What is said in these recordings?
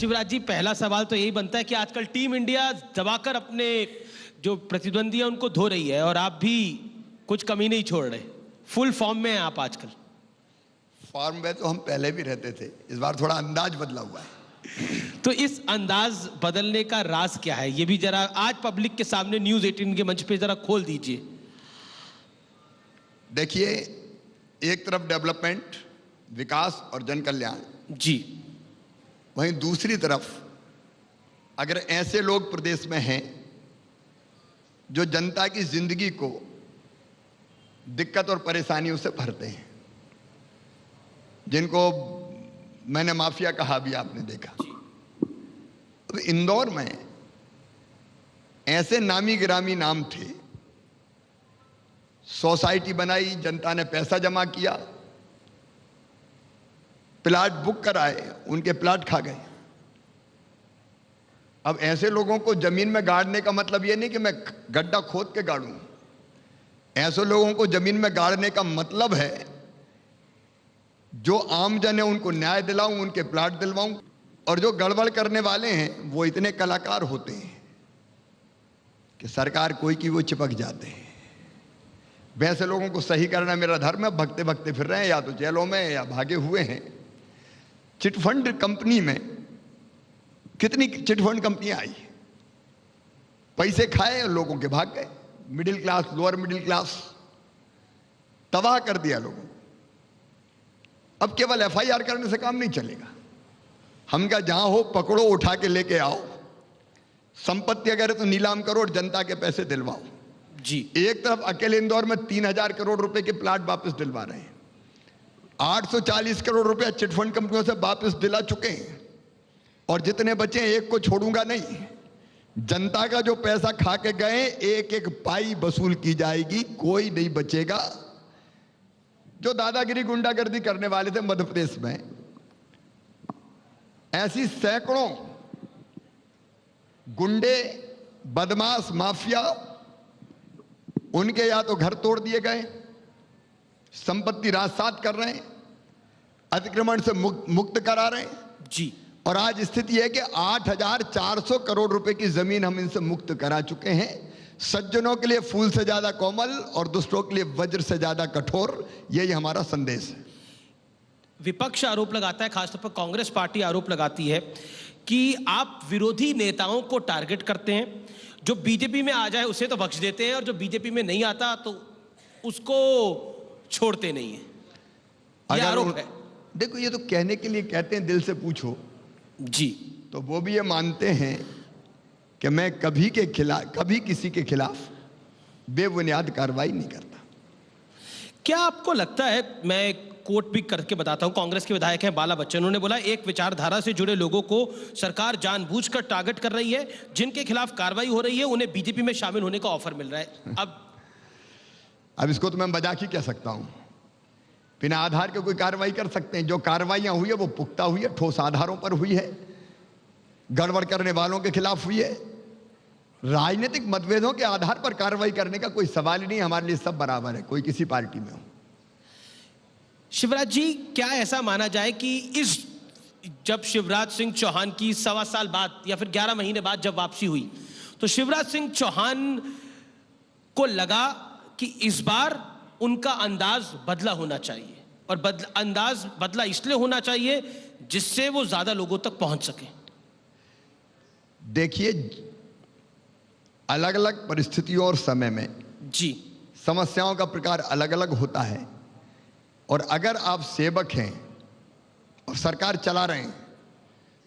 शिवराज जी, पहला सवाल तो यही बनता है कि आजकल टीम इंडिया दबाकर अपने जो प्रतिद्वंदी है उनको धो रही है और आप भी कुछ कमी नहीं छोड़ रहे, फुल फॉर्म में हैं आप आजकल। फॉर्म में तो हम पहले भी रहते थे, इस बार थोड़ा अंदाज बदला हुआ है। तो इस अंदाज बदलने का राज क्या है, ये भी जरा आज पब्लिक के सामने न्यूज़ 18 के मंच पे जरा खोल दीजिए। देखिए, एक तरफ डेवलपमेंट, विकास और जन कल्याण जी, वहीं दूसरी तरफ अगर ऐसे लोग प्रदेश में हैं जो जनता की जिंदगी को दिक्कत और परेशानियों से भरते हैं, जिनको मैंने माफिया कहा भी आपने देखा। अब इंदौर में ऐसे नामी गिरामी नाम थे, सोसाइटी बनाई, जनता ने पैसा जमा किया, प्लाट बुक कराए, उनके प्लाट खा गए। अब ऐसे लोगों को जमीन में गाड़ने का मतलब यह नहीं कि मैं गड्ढा खोद के गाड़ूं। ऐसे लोगों को जमीन में गाड़ने का मतलब है जो आम जन है उनको न्याय दिलाऊं, उनके प्लाट दिलवाऊं। और जो गड़बड़ करने वाले हैं वो इतने कलाकार होते हैं कि सरकार कोई की वो चिपक जाते हैं। वैसे लोगों को सही करना मेरा धर्म है। भगते भगते फिर रहे हैं, या तो जेलों में या भागे हुए हैं। चिटफंड कंपनी में कितनी चिटफंड कंपनियां आई, पैसे खाए और लोगों के भाग गए। Middle class, lower middle class तबाह कर दिया लोगों। अब केवल एफआईआर करने से काम नहीं चलेगा। हम क्या, जहां हो पकड़ो, उठा के लेके आओ। संपत्ति अगर है तो नीलाम करो और जनता के पैसे दिलवाओ। जी, एक तरफ अकेले इंदौर में 3,000 करोड़ रुपए के प्लाट वापस दिलवा रहे हैं। 840 करोड़ रुपए चिटफंड कंपनियों से वापस दिला चुके हैं और जितने बचे हैं एक को छोड़ूंगा नहीं। जनता का जो पैसा खा के गए, एक एक पाई वसूल की जाएगी, कोई नहीं बचेगा। जो दादागिरी गुंडागर्दी करने वाले थे मध्य प्रदेश में, ऐसी सैकड़ों गुंडे, बदमाश, माफिया, उनके या तो घर तोड़ दिए गए, संपत्ति राजसात कर रहे हैं, अतिक्रमण से मुक्त करा रहे हैं। जी, और आज स्थिति है कि 8,400 करोड़ रुपए की जमीन हम इनसे मुक्त करा चुके हैं। सज्जनों के लिए फूल से ज्यादा कोमल और दुष्टों के लिए वज्र से ज्यादा कठोर, यही हमारा संदेश है। विपक्ष आरोप लगाता है, खासतौर पर कांग्रेस पार्टी आरोप लगाती है कि आप विरोधी नेताओं को टारगेट करते हैं। जो बीजेपी में आ जाए उसे तो बख्श देते हैं और जो बीजेपी में नहीं आता तो उसको छोड़ते नहीं है, यह आरोप है। देखो, ये तो कहने के लिए कहते हैं, दिल से पूछो जी, तो वो भी ये मानते हैं कि मैं कभी के खिलाफ, कभी किसी के खिलाफ बेबुनियाद कार्रवाई नहीं करता। क्या आपको लगता है, मैं कोट भी करके बताता हूं, कांग्रेस के विधायक हैं बाला बच्चन, उन्होंने बोला एक विचारधारा से जुड़े लोगों को सरकार जानबूझकर टारगेट कर रही है, जिनके खिलाफ कार्रवाई हो रही है उन्हें बीजेपी में शामिल होने का ऑफर मिल रहा है। अब इसको तो मैं मजाक ही कह सकता हूं। बिना आधार के कोई कार्रवाई कर सकते हैं? जो कार्रवाइयां हुई है वो पुख्ता हुई है, ठोस आधारों पर हुई है, गड़बड़ करने वालों के खिलाफ हुई है। राजनीतिक मतभेदों के आधार पर कार्रवाई करने का कोई सवाल ही नहीं। हमारे लिए सब बराबर है, कोई किसी पार्टी में हो। शिवराज जी, क्या ऐसा माना जाए कि इस जब शिवराज सिंह चौहान की 1.25 साल बाद या फिर 11 महीने बाद जब वापसी हुई तो शिवराज सिंह चौहान को लगा कि इस बार उनका अंदाज बदला होना चाहिए और अंदाज बदला इसलिए होना चाहिए जिससे वो ज्यादा लोगों तक पहुंच सके? देखिए, अलग अलग परिस्थितियों और समय में जी समस्याओं का प्रकार अलग अलग होता है। और अगर आप सेवक हैं और सरकार चला रहे हैं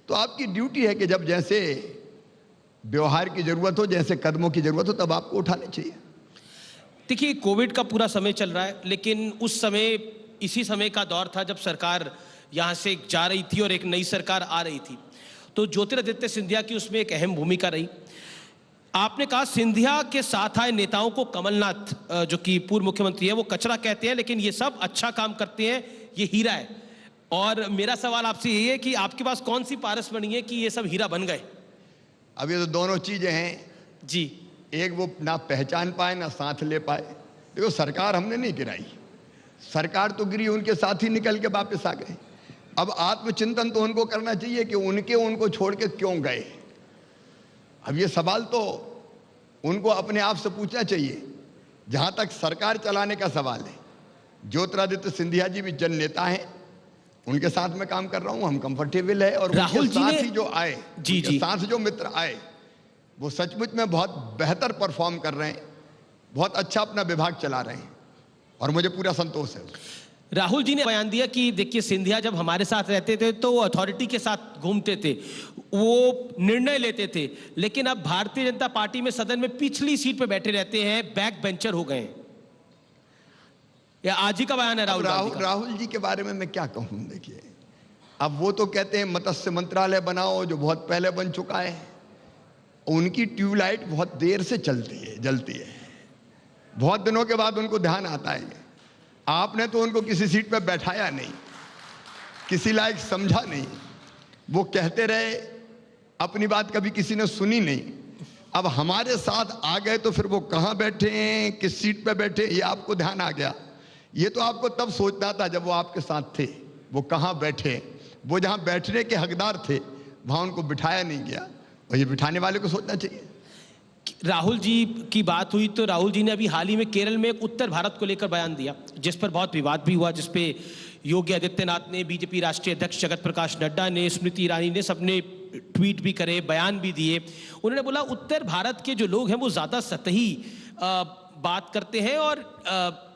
तो आपकी ड्यूटी है कि जब जैसे व्यवहार की जरूरत हो, जैसे कदमों की जरूरत हो, तब आपको उठाने चाहिए। देखिए, कोविड का पूरा समय चल रहा है, लेकिन उस समय इसी समय का दौर था जब सरकार यहाँ से जा रही थी और एक नई सरकार आ रही थी। तो ज्योतिरादित्य सिंधिया की उसमें एक अहम भूमिका रही। आपने कहा सिंधिया के साथ आए नेताओं को कमलनाथ जो कि पूर्व मुख्यमंत्री है वो कचरा कहते हैं, लेकिन ये सब अच्छा काम करते हैं, ये हीरा है। और मेरा सवाल आपसे यही है कि आपके पास कौन सी पारस बनी है कि ये सब हीरा बन गए? अब ये तो दोनों चीजें हैं जी। एक वो ना पहचान पाए ना साथ ले पाए। देखो, सरकार हमने नहीं गिराई, सरकार तो गिरी, उनके साथ ही निकल के वापस आ गए। अब आत्मचिंतन तो उनको करना चाहिए कि उनको छोड़ के क्यों गए। अब ये सवाल तो उनको अपने आप से पूछना चाहिए। जहां तक सरकार चलाने का सवाल है, ज्योतिरादित्य सिंधिया जी भी जन नेता हैं, उनके साथ मैं काम कर रहा हूं, हम कंफर्टेबल है। और राहुल जी साथ ही जो आए, जी जी साथ जो मित्र आए, वो सचमुच में बहुत बेहतर परफॉर्म कर रहे हैं, बहुत अच्छा अपना विभाग चला रहे हैं और मुझे पूरा संतोष है। राहुल जी ने बयान दिया कि देखिए, सिंधिया जब हमारे साथ रहते थे तो वो अथॉरिटी के साथ घूमते थे, वो निर्णय लेते थे, लेकिन अब भारतीय जनता पार्टी में सदन में पिछली सीट पे बैठे रहते हैं, बैक बेंचर हो गए हैं। यह आज ही का बयान है राहुल जी के बारे में मैं क्या कहूं। देखिए, अब वो तो कहते हैं मत्स्य मंत्रालय बनाओ, जो बहुत पहले बन चुका है। उनकी ट्यूबलाइट बहुत देर से जलती है। बहुत दिनों के बाद उनको ध्यान आता है। आपने तो उनको किसी सीट पर बैठाया नहीं, किसी लायक समझा नहीं, वो कहते रहे, अपनी बात कभी किसी ने सुनी नहीं। अब हमारे साथ आ गए तो फिर वो कहाँ बैठे हैं, किस सीट पे बैठे, ये आपको ध्यान आ गया। ये तो आपको तब सोचना था जब वो आपके साथ थे। वो कहाँ बैठे, वो जहाँ बैठने के हकदार थे वहाँ उनको बिठाया नहीं गया, और ये बिठाने वाले को सोचना चाहिए। राहुल जी की बात हुई तो राहुल जी ने अभी हाल ही में केरल में एक उत्तर भारत को लेकर बयान दिया, जिस पर बहुत विवाद भी हुआ, जिस पे योगी आदित्यनाथ ने, बीजेपी राष्ट्रीय अध्यक्ष जगत प्रकाश नड्डा ने, स्मृति ईरानी ने, सबने ट्वीट भी करे, बयान भी दिए। उन्होंने बोला उत्तर भारत के जो लोग हैं वो ज़्यादा सतही बात करते हैं और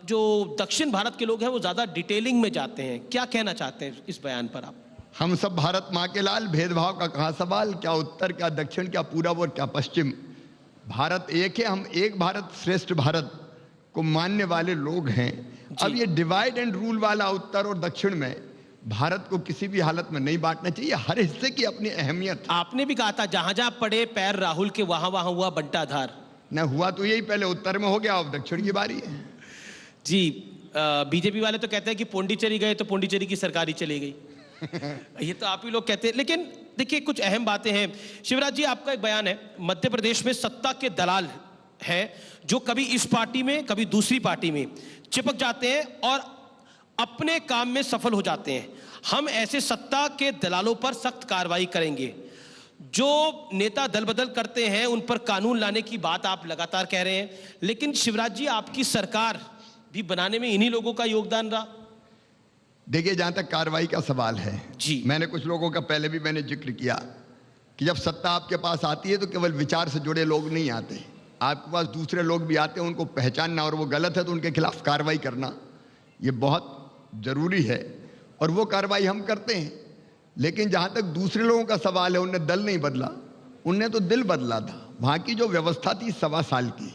जो दक्षिण भारत के लोग हैं वो ज़्यादा डिटेलिंग में जाते हैं। क्या कहना चाहते हैं इस बयान पर आप? हम सब भारत माँ के लाल, भेदभाव का कहाँ सवाल, क्या उत्तर, क्या दक्षिण, क्या पूरब और क्या पश्चिम। भारत एक है, हम एक भारत श्रेष्ठ भारत को मानने वाले लोग हैं। अब ये डिवाइड एंड रूल वाला उत्तर और दक्षिण में भारत को किसी भी हालत में नहीं बांटना चाहिए। हर हिस्से की अपनी अहमियत। आपने भी कहा था जहां जहां पड़े पैर राहुल के वहां वहां हुआ बंटाधार। न हुआ तो यही, पहले उत्तर में हो गया, अब दक्षिण की बारी है। जी, बीजेपी वाले तो कहते हैं कि पौंडीचेरी गए तो पौंडीचेरी की सरकारी चली गई। ये तो आप ही लोग कहते हैं। लेकिन देखिए, कुछ अहम बातें हैं। शिवराज जी, आपका एक बयान है, मध्य प्रदेश में सत्ता के दलाल हैं जो कभी इस पार्टी में कभी दूसरी पार्टी में चिपक जाते हैं और अपने काम में सफल हो जाते हैं। हम ऐसे सत्ता के दलालों पर सख्त कार्रवाई करेंगे। जो नेता दल बदल करते हैं उन पर कानून लाने की बात आप लगातार कह रहे हैं, लेकिन शिवराज जी, आपकी सरकार भी बनाने में इन्हीं लोगों का योगदान रहा। देखिए, जहां तक कार्रवाई का सवाल है जी, मैंने कुछ लोगों का पहले भी मैंने जिक्र किया कि जब सत्ता आपके पास आती है तो केवल विचार से जुड़े लोग नहीं आते, आपके पास दूसरे लोग भी आते हैं। उनको पहचानना और वो गलत है तो उनके खिलाफ कार्रवाई करना, ये बहुत ज़रूरी है और वो कार्रवाई हम करते हैं। लेकिन जहाँ तक दूसरे लोगों का सवाल है, उनने दल नहीं बदला, उनने तो दिल बदला था। वहाँ की जो व्यवस्था थी 1.25 साल की,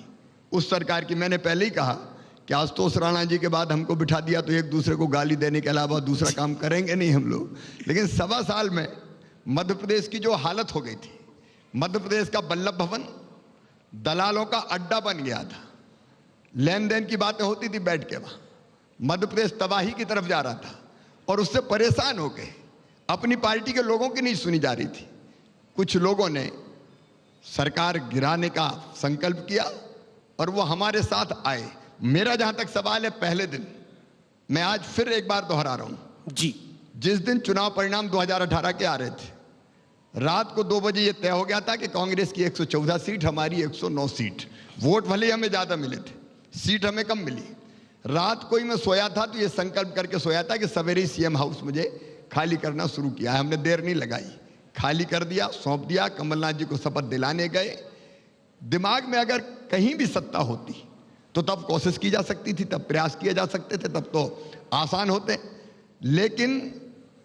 उस सरकार की, मैंने पहले ही कहा कि आशुतोष राणा जी के बाद हमको बिठा दिया तो एक दूसरे को गाली देने के अलावा दूसरा काम करेंगे नहीं हम लोग। लेकिन 1.25 साल में मध्य प्रदेश की जो हालत हो गई थी, मध्य प्रदेश का वल्लभ भवन दलालों का अड्डा बन गया था। लेन देन की बातें होती थी बैठ के, वहाँ मध्य प्रदेश तबाही की तरफ जा रहा था और उससे परेशान हो गए। अपनी पार्टी के लोगों की नहीं सुनी जा रही थी। कुछ लोगों ने सरकार गिराने का संकल्प किया और वो हमारे साथ आए। मेरा जहां तक सवाल है, पहले दिन, मैं आज फिर एक बार दोहरा रहा हूं जी, जिस दिन चुनाव परिणाम 2018 के आ रहे थे, रात को 2 बजे ये तय हो गया था कि कांग्रेस की 114 सीट, हमारी 109 सीट। वोट भले ही हमें ज्यादा मिले थे, सीट हमें कम मिली। रात को ही मैं सोया था तो ये संकल्प करके सोया था कि सवेरे ही सीएम हाउस मुझे खाली करना शुरू किया है। हमने देर नहीं लगाई, खाली कर दिया, सौंप दिया। कमलनाथ जी को शपथ दिलाने गए। दिमाग में अगर कहीं भी सत्ता होती तो तब कोशिश की जा सकती थी, तब प्रयास किए जा सकते थे, तब तो आसान होते। लेकिन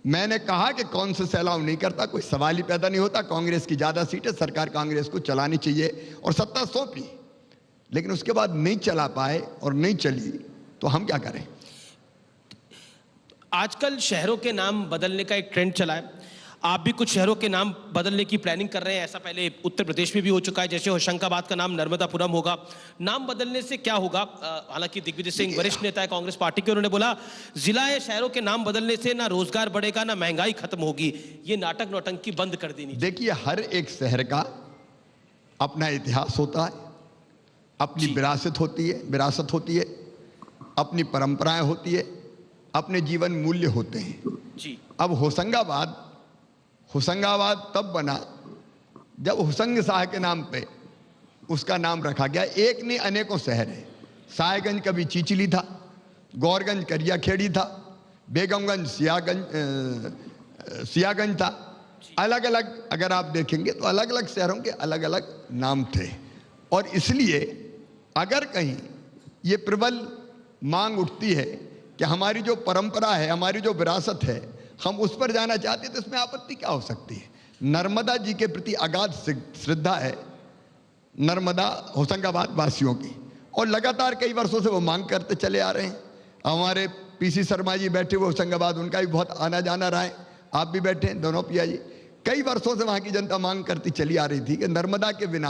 मैंने कहा कि कौन से सैलाव नहीं करता, कोई सवाल ही पैदा नहीं होता। कांग्रेस की ज्यादा सीटें, सरकार कांग्रेस को चलानी चाहिए और सत्ता सौंपी। लेकिन उसके बाद नहीं चला पाए और नहीं चली तो हम क्या करें? आजकल शहरों के नाम बदलने का एक ट्रेंड चला है। आप भी कुछ शहरों के नाम बदलने की प्लानिंग कर रहे हैं। ऐसा पहले उत्तर प्रदेश में भी हो चुका है, जैसे होशंगाबाद का नाम नर्मदापुरम होगा। नाम बदलने से क्या होगा? हालांकि दिग्विजय सिंह वरिष्ठ नेता है कांग्रेस पार्टी के, उन्होंने बोला जिला या शहरों के नाम बदलने से ना रोजगार बढ़ेगा ना महंगाई खत्म होगी, ये नाटक नौटंकी बंद कर देनी। देखिए, हर एक शहर का अपना इतिहास होता है, अपनी विरासत होती है, अपनी परंपराएं होती है, अपने जीवन मूल्य होते हैं। जी। अब होशंगाबाद तब बना जब हुसंग शाह के नाम पे उसका नाम रखा गया। एक नहीं अनेकों शहर है। साहेबगंज कभी चीचली था, गौरगंज करियाखेड़ी था, बेगमगंज सियागंज था। अलग अलग अगर आप देखेंगे तो अलग अलग शहरों के अलग अलग नाम थे। और इसलिए अगर कहीं ये प्रबल मांग उठती है कि हमारी जो परंपरा है, हमारी जो विरासत है, हम उस पर जाना चाहते हैं, तो इसमें आपत्ति क्या हो सकती है। नर्मदा जी के प्रति अगाध श्रद्धा है नर्मदा होशंगाबाद वासियों की, और लगातार कई वर्षों से वो मांग करते चले आ रहे हैं। हमारे पीसी शर्मा जी बैठे हुए होशंगाबाद, उनका भी बहुत आना जाना रहा है। आप भी बैठे हैं, दोनों पिया जी। कई वर्षों से वहाँ की जनता मांग करती चली आ रही थी कि नर्मदा के बिना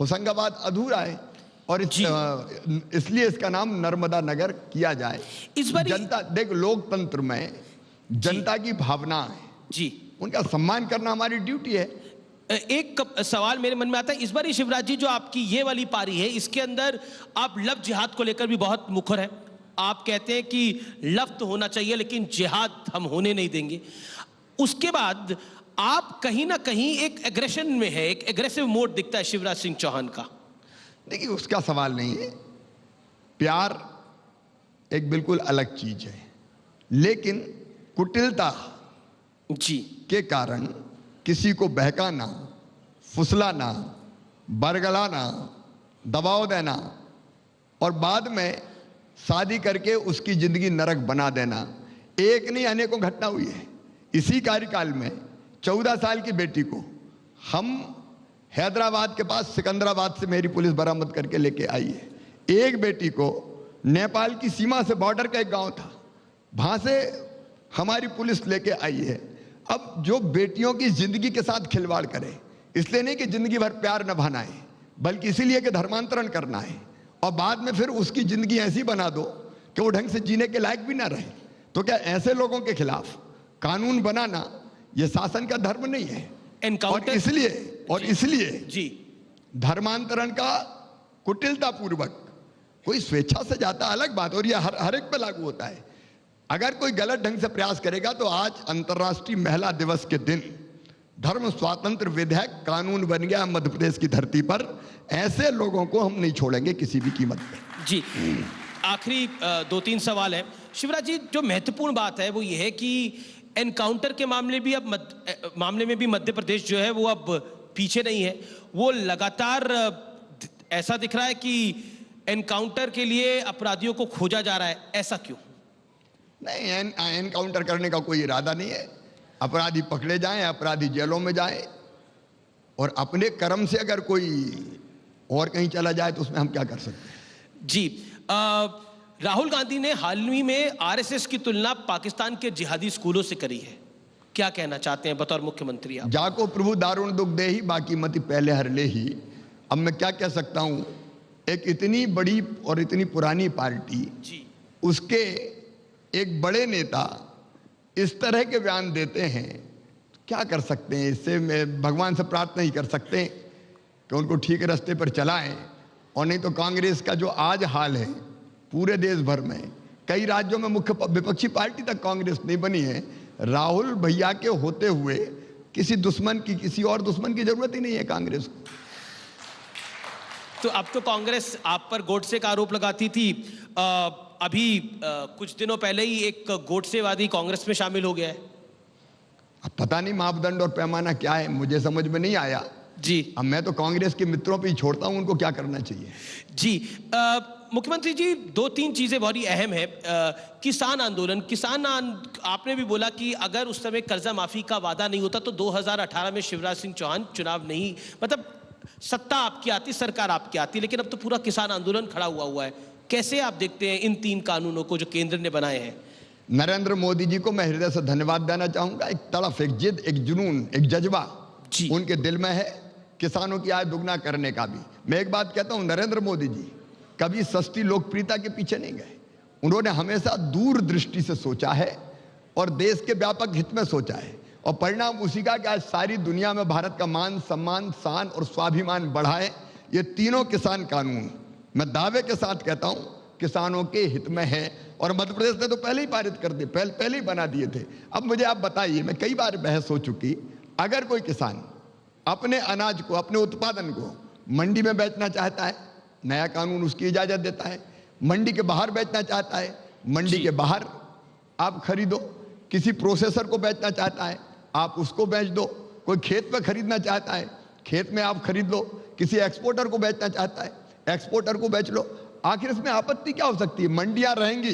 होशंगाबाद अधूरा है, और इसलिए इसका नाम नर्मदा नगर किया जाए। इस बार जनता देख, लोकतंत्र में जनता की भावना है जी, उनका सम्मान करना हमारी ड्यूटी है। एक सवाल मेरे मन में आता है इस बार शिवराज जी, जो आपकी ये वाली पारी है, इसके अंदर आप लफ्ज जिहाद को लेकर भी बहुत मुखर है। आप कहते हैं कि लफ्ज तो होना चाहिए लेकिन जिहाद हम होने नहीं देंगे। उसके बाद आप कहीं ना कहीं एक एग्रेशन में है, एक एग्रेसिव मोड दिखता है शिवराज सिंह चौहान का। देखिए, उसका सवाल नहीं है। प्यार एक बिल्कुल अलग चीज है, लेकिन कुटिलता जी के कारण किसी को बहकाना, फुसलाना, बरगलाना, दबाव देना और बाद में शादी करके उसकी जिंदगी नरक बना देना, एक नहीं अनेकों घटना हुई है। इसी कार्यकाल में 14 साल की बेटी को हम हैदराबाद के पास सिकंदराबाद से मेरी पुलिस बरामद करके लेके आई है। एक बेटी को नेपाल की सीमा से, बॉर्डर का एक गांव था, वहां से हमारी पुलिस लेके आई है। अब जो बेटियों की जिंदगी के साथ खिलवाड़ करे, इसलिए नहीं कि जिंदगी भर प्यार निभाना है, बल्कि इसीलिए कि धर्मांतरण करना है, और बाद में फिर उसकी जिंदगी ऐसी बना दो कि वो ढंग से जीने के लायक भी ना रहे, तो क्या ऐसे लोगों के खिलाफ कानून बनाना ये शासन का धर्म नहीं है। और इसलिए जी धर्मांतरण का कुटिलता पूर्वक कोई स्वेच्छा से जाता अलग बात, और ये हर एक पे लागू होता है। अगर कोई गलत ढंग से प्रयास करेगा तो आज अंतर्राष्ट्रीय महिला दिवस के दिन धर्म स्वातंत्र विधेयक कानून बन गया मध्य प्रदेश की धरती पर। ऐसे लोगों को हम नहीं छोड़ेंगे किसी भी कीमत पे। जी, आखिरी 2-3 सवाल है शिवराज जी। जो महत्वपूर्ण बात है वो ये है कि एनकाउंटर के मामले में भी मध्य प्रदेश जो है वो अब पीछे नहीं है। वो लगातार ऐसा दिख रहा है कि एनकाउंटर के लिए अपराधियों को खोजा जा रहा है। ऐसा क्यों? नहीं, एनकाउंटर करने का कोई इरादा नहीं है। अपराधी पकड़े जाएं, अपराधी जेलों में जाएं, और अपने कर्म से अगर कोई और कहीं चला जाए तो उसमें हम क्या कर सकते हैं। जी, राहुल गांधी ने हाल ही में आरएसएस की तुलना पाकिस्तान के जिहादी स्कूलों से करी है। क्या कहना चाहते हैं बतौर मुख्यमंत्री आप? जाको प्रभु दारुण दुख दे ही, बाकी मति पहले हर ले ही। अब मैं क्या कह सकता हूं, एक इतनी बड़ी और इतनी पुरानी पार्टी जी, उसके एक बड़े नेता इस तरह के बयान देते हैं, क्या कर सकते हैं। इससे मैं भगवान से प्रार्थना ही कर सकते हैं कि उनको ठीक रास्ते पर चलाएं, और नहीं तो कांग्रेस का जो आज हाल है पूरे देश भर में, कई राज्यों में मुख्य विपक्षी पार्टी तक कांग्रेस नहीं बनी है। राहुल भैया के होते हुए किसी और दुश्मन की जरूरत ही नहीं है कांग्रेस को। तो अब तो कांग्रेस आप पर गोडसे का आरोप लगाती थी। अभी कुछ दिनों पहले ही एक गोडसेवादी कांग्रेस में शामिल हो गया है। अब पता नहीं मापदंड और पैमाना क्या है, मुझे समझ में नहीं आया जी। अब मैं तो कांग्रेस के मित्रों पे ही छोड़ता हूं उनको क्या करना चाहिए। जी, मुख्यमंत्री जी 2-3 चीजें बहुत ही अहम है। किसान आंदोलन, आपने भी बोला कि अगर उस समय कर्जा माफी का वादा नहीं होता तो 2018 में शिवराज सिंह चौहान चुनाव नहीं, मतलब सत्ता आपकी आती, सरकार आपकी आती, लेकिन अब तो पूरा किसान आंदोलन खड़ा हुआ है। कैसे आप देखते हैं इन 3 कानूनों को जो केंद्र ने बनाए हैं? नरेंद्र मोदी जी को मैं हृदय से धन्यवाद देना चाहूंगा। एक तड़फ, एक जिद, एक जुनून, एक जज्बा उनके दिल में है किसानों की आय दुगना करने का भी। मैं एक बात कहता हूं, नरेंद्र मोदी जी कभी सस्ती लोकप्रियता के पीछे नहीं गए। उन्होंने हमेशा दूरदृष्टि से सोचा है और देश के व्यापक हित में सोचा है, और परिणाम उसी का कि आज सारी दुनिया में भारत का मान, सम्मान, शान और स्वाभिमान बढ़ा है। ये तीनों किसान कानून मैं दावे के साथ कहता हूं किसानों के हित में है। और मध्य प्रदेश ने तो पहले ही पारित कर दिए, पहले ही बना दिए थे। अब मुझे आप बताइए, मैं कई बार बहस हो चुकी, अगर कोई किसान अपने अनाज को, अपने उत्पादन को मंडी में बेचना चाहता है, नया कानून उसकी इजाजत देता है। मंडी के बाहर बेचना चाहता है, मंडी के बाहर आप खरीदो। किसी प्रोसेसर को बेचना चाहता है, आप उसको बेच दो। कोई खेत में खरीदना चाहता है, खेत में आप खरीद लो। किसी एक्सपोर्टर को बेचना चाहता है, एक्सपोर्टर को बेच लो। आखिर इसमें आपत्ति क्या हो सकती है? मंडियां रहेंगी,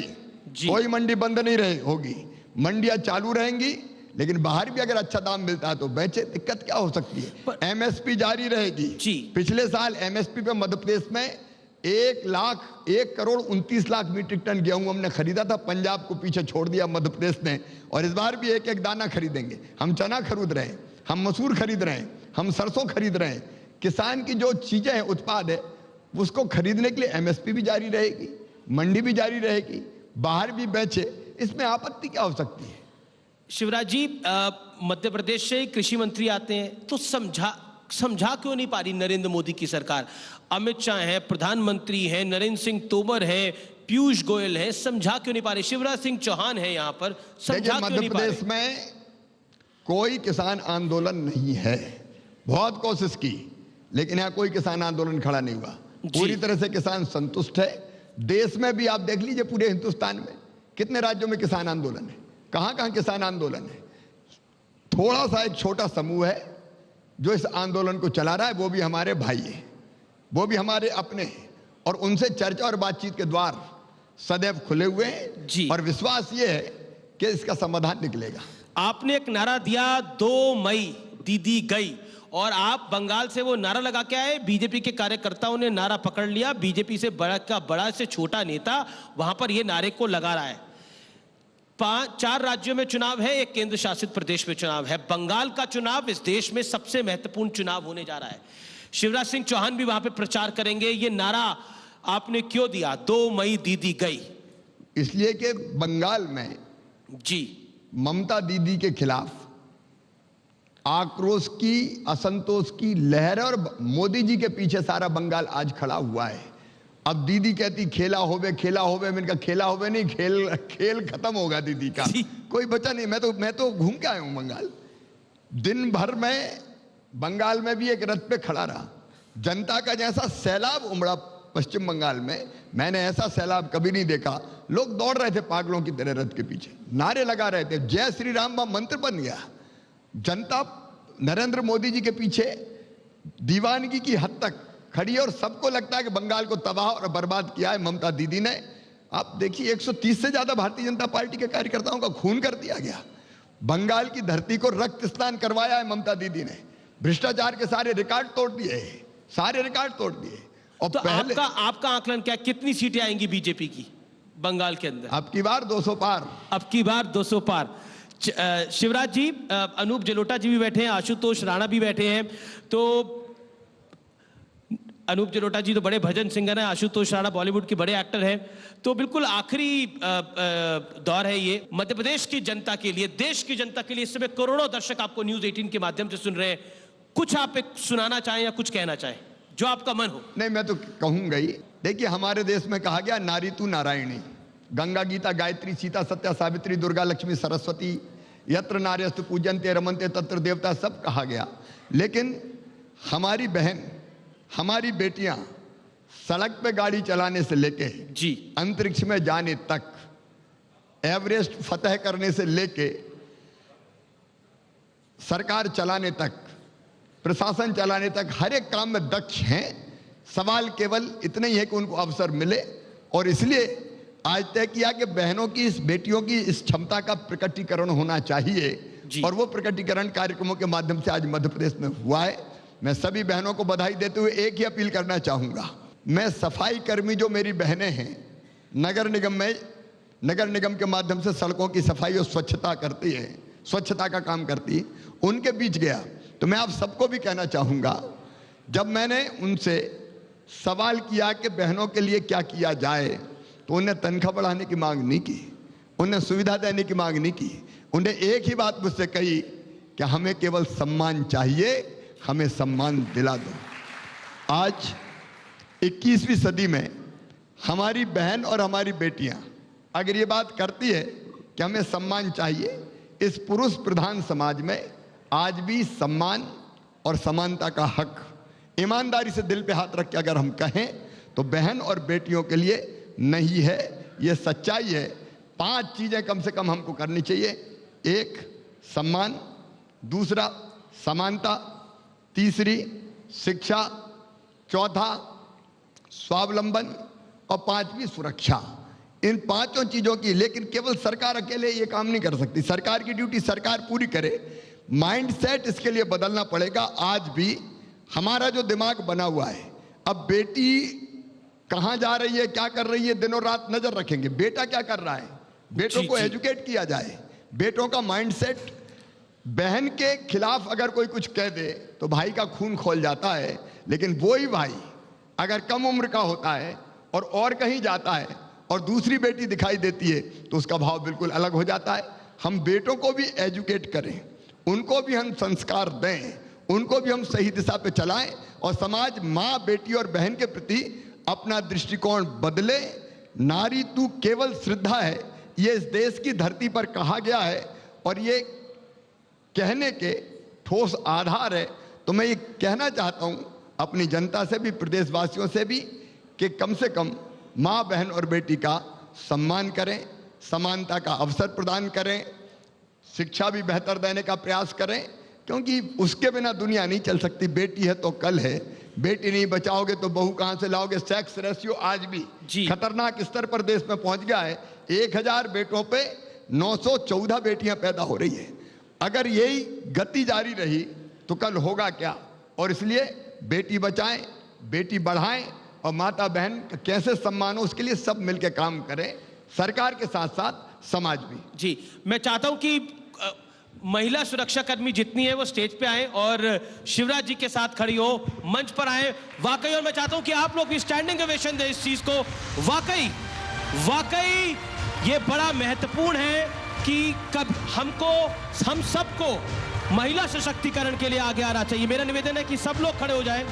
कोई मंडी बंद नहीं रहे होगी, मंडियां चालू रहेंगी, लेकिन बाहर भी अगर अच्छा दाम मिलता है तो बेचे, दिक्कत क्या हो सकती है? एमएसपी जारी रहेगी। पिछले साल एमएसपी पे मध्य प्रदेश में 1,29,00,000 मीट्रिक टन गेहूं हमने खरीदा था। पंजाब को पीछे छोड़ दिया मध्य प्रदेश ने, और इस बार भी एक एक दाना खरीदेंगे। हम चना खरीद रहे हैं, हम मसूर खरीद रहे हैं, हम सरसों खरीद रहे हैं। किसान की जो चीजें हैं, उत्पाद है, उसको खरीदने के लिए एमएसपी भी जारी रहेगी, मंडी भी जारी रहेगी, बाहर भी बेचे। इसमें आपत्ति क्या हो सकती है? शिवराज जी, मध्य प्रदेश से कृषि मंत्री आते हैं, तो समझा क्यों नहीं पा रही नरेंद्र मोदी की सरकार? अमित शाह है, प्रधानमंत्री है, नरेंद्र सिंह तोमर है, पीयूष गोयल है, समझा क्यों नहीं पा रहे? शिवराज सिंह चौहान है यहाँ पर, समझा क्यों नहीं पा रहे? मध्य प्रदेश में कोई किसान आंदोलन नहीं है। बहुत कोशिश की, लेकिन यहाँ कोई किसान आंदोलन खड़ा नहीं हुआ। पूरी तरह से किसान संतुष्ट है। देश में भी आप देख लीजिए, पूरे हिंदुस्तान में कितने राज्यों में किसान आंदोलन है, कहां कहां किसान आंदोलन है। थोड़ा सा एक छोटा समूह है जो इस आंदोलन को चला रहा है, वो भी हमारे भाई है, वो भी हमारे अपने हैं, और उनसे चर्चा और बातचीत के द्वार सदैव खुले हुए हैं। और विश्वास ये है कि इसका समाधान निकलेगा। आपने एक नारा दिया, 2 मई दीदी गई, और आप बंगाल से वो नारा लगा के आए। बीजेपी के कार्यकर्ताओं ने नारा पकड़ लिया, बीजेपी से बड़ा से छोटा नेता वहां पर ये नारे को लगा रहा है। 4 राज्यों में चुनाव है, एक केंद्र शासित प्रदेश में चुनाव है। बंगाल का चुनाव इस देश में सबसे महत्वपूर्ण चुनाव होने जा रहा है। शिवराज सिंह चौहान भी वहां पे प्रचार करेंगे। ये नारा आपने क्यों दिया, 2 मई दीदी गई? इसलिए कि बंगाल में ममता दीदी के खिलाफ आक्रोश की, असंतोष की लहर, और मोदी जी के पीछे सारा बंगाल आज खड़ा हुआ है। अब दीदी कहती खेला होवे, खेला होवे। मैंने कहा खेला होवे नहीं, खेल खत्म होगा दीदी का, कोई बचा नहीं। मैं तो घूम के आया हूं बंगाल। दिन भर में बंगाल में भी एक रथ पे खड़ा रहा। जनता का जैसा सैलाब उमड़ा पश्चिम बंगाल में, मैंने ऐसा सैलाब कभी नहीं देखा। लोग दौड़ रहे थे पागलों की तरह रथ के पीछे, नारे लगा रहे थे, जय श्री राम का मंत्र बन गया। जनता नरेंद्र मोदी जी के पीछे दीवानगी की हद तक खड़ी है, और सबको लगता है कि बंगाल को तबाह और बर्बाद किया है ममता दीदी ने। आप देखिए, 130 से ज्यादा भारतीय जनता पार्टी के कार्यकर्ताओं का खून कर दिया गया। बंगाल की धरती को रक्त स्नान करवाया है ममता दीदी ने। भ्रष्टाचार के सारे रिकॉर्ड तोड़ दिए, सारे रिकॉर्ड तोड़ दिए। और तो पहले आपका आकलन क्या, कितनी सीटें आएंगी बीजेपी की बंगाल के अंदर? अब की बार 200 पार। अब की बार 200 पार। शिवराज जी, अनूप जलोटा जी भी बैठे हैं, आशुतोष राणा भी बैठे हैं। तो अनूप जलोटा जी तो बड़े भजन सिंगर हैं, आशुतोष राणा बॉलीवुड के बड़े एक्टर हैं। तो बिल्कुल आखिरी दौर है ये मध्य प्रदेश की जनता के लिए, देश की जनता के लिए। इस समय करोड़ों दर्शक आपको न्यूज़ 18 के माध्यम से सुन रहे हैं। कुछ आप एक सुनाना चाहें या कुछ कहना चाहें, जो आपका मन हो? नहीं, मैं तो कहूंगा ही। देखिए, हमारे देश में कहा गया नारी तू नारायणी। गंगा, गीता, गायत्री, सीता, सत्या, सावित्री, दुर्गा, लक्ष्मी, सरस्वती, यत्र नार्यस्तु पूजन्ते रमन्ते तत्र देवता, सब कहा गया। लेकिन हमारी बहन, हमारी बेटियां सड़क पे गाड़ी चलाने से लेके अंतरिक्ष में जाने तक, एवरेस्ट फतह करने से लेके सरकार चलाने तक, प्रशासन चलाने तक, हर एक काम में दक्ष हैं। सवाल केवल इतना ही है कि उनको अवसर मिले। और इसलिए आज तय किया कि बहनों की, इस बेटियों की इस क्षमता का प्रकटीकरण होना चाहिए, और वो प्रकटीकरण कार्यक्रमों के माध्यम से आज मध्य प्रदेश में हुआ है। मैं सभी बहनों को बधाई देते हुए एक ही अपील करना चाहूंगा। मैं सफाई कर्मी जो मेरी बहनें हैं, नगर निगम के माध्यम से सड़कों की सफाई और स्वच्छता करती है, स्वच्छता का काम करती है, उनके बीच गया तो मैं आप सबको भी कहना चाहूंगा, जब मैंने उनसे सवाल किया कि बहनों के लिए क्या किया जाए, तो उन्हें तनख्वाह बढ़ाने की मांग नहीं की, उन्हें सुविधा देने की मांग नहीं की। उन्हें एक ही बात मुझसे कही कि हमें केवल सम्मान चाहिए, हमें सम्मान दिला दो। आज 21वीं सदी में हमारी बहन और हमारी बेटियां अगर ये बात करती है कि हमें सम्मान चाहिए, इस पुरुष प्रधान समाज में आज भी सम्मान और समानता का हक ईमानदारी से दिल पे हाथ रख के अगर हम कहें तो बहन और बेटियों के लिए नहीं है। ये सच्चाई है। 5 चीजें कम से कम हमको करनी चाहिए। 1 सम्मान, दूसरा समानता, तीसरी शिक्षा, चौथा स्वावलंबन और 5वीं सुरक्षा। इन 5 चीजों की, लेकिन केवल सरकार अकेले ये काम नहीं कर सकती। सरकार की ड्यूटी सरकार पूरी करे, माइंडसेट इसके लिए बदलना पड़ेगा। आज भी हमारा जो दिमाग बना हुआ है, अब बेटी कहां जा रही है, क्या कर रही है, दिनों रात नजर रखेंगे। बेटा क्या कर रहा है, बेटों को एजुकेट किया जाए। बेटों का माइंडसेट, बहन के खिलाफ अगर कोई कुछ कह दे तो भाई का खून खोल जाता है, लेकिन वही भाई अगर कम उम्र का होता है और कहीं जाता है और दूसरी बेटी दिखाई देती है तो उसका भाव बिल्कुल अलग हो जाता है। हम बेटों को भी एजुकेट करें, उनको भी हम संस्कार दें, उनको भी हम सही दिशा पे चलाएं और समाज माँ, बेटी और बहन के प्रति अपना दृष्टिकोण बदले। नारी तू केवल श्रद्धा है, ये इस देश की धरती पर कहा गया है और ये कहने के ठोस आधार है। तो मैं ये कहना चाहता हूं अपनी जनता से भी, प्रदेशवासियों से भी, कि कम से कम माँ, बहन और बेटी का सम्मान करें, समानता का अवसर प्रदान करें, शिक्षा भी बेहतर देने का प्रयास करें, क्योंकि उसके बिना दुनिया नहीं चल सकती। बेटी है तो कल है, बेटी नहीं बचाओगे तो बहू कहां से लाओगे। सेक्स रेशियो आज भी खतरनाक स्तर पर देश में पहुंच गया है। 1000 बेटों पे 914 बेटियां पैदा हो रही है। अगर यही गति जारी रही तो कल होगा क्या। और इसलिए बेटी बचाएं, बेटी बढ़ाएं और माता बहन का कैसे सम्मान हो उसके लिए सब मिलकर काम करें, सरकार के साथ साथ समाज भी। जी, मैं चाहता हूं कि महिला सुरक्षा कर्मी जितनी है वो स्टेज पे आए और शिवराज जी के साथ खड़ी हो, मंच पर आए वाकई। और मैं चाहता हूं कि आप लोग भी स्टैंडिंग ओवेशन दें इस चीज को। वाकई ये बड़ा महत्वपूर्ण है कि कब हम सबको महिला सशक्तिकरण के लिए आगे आना चाहिए। मेरा निवेदन है कि सब लोग खड़े हो जाएं।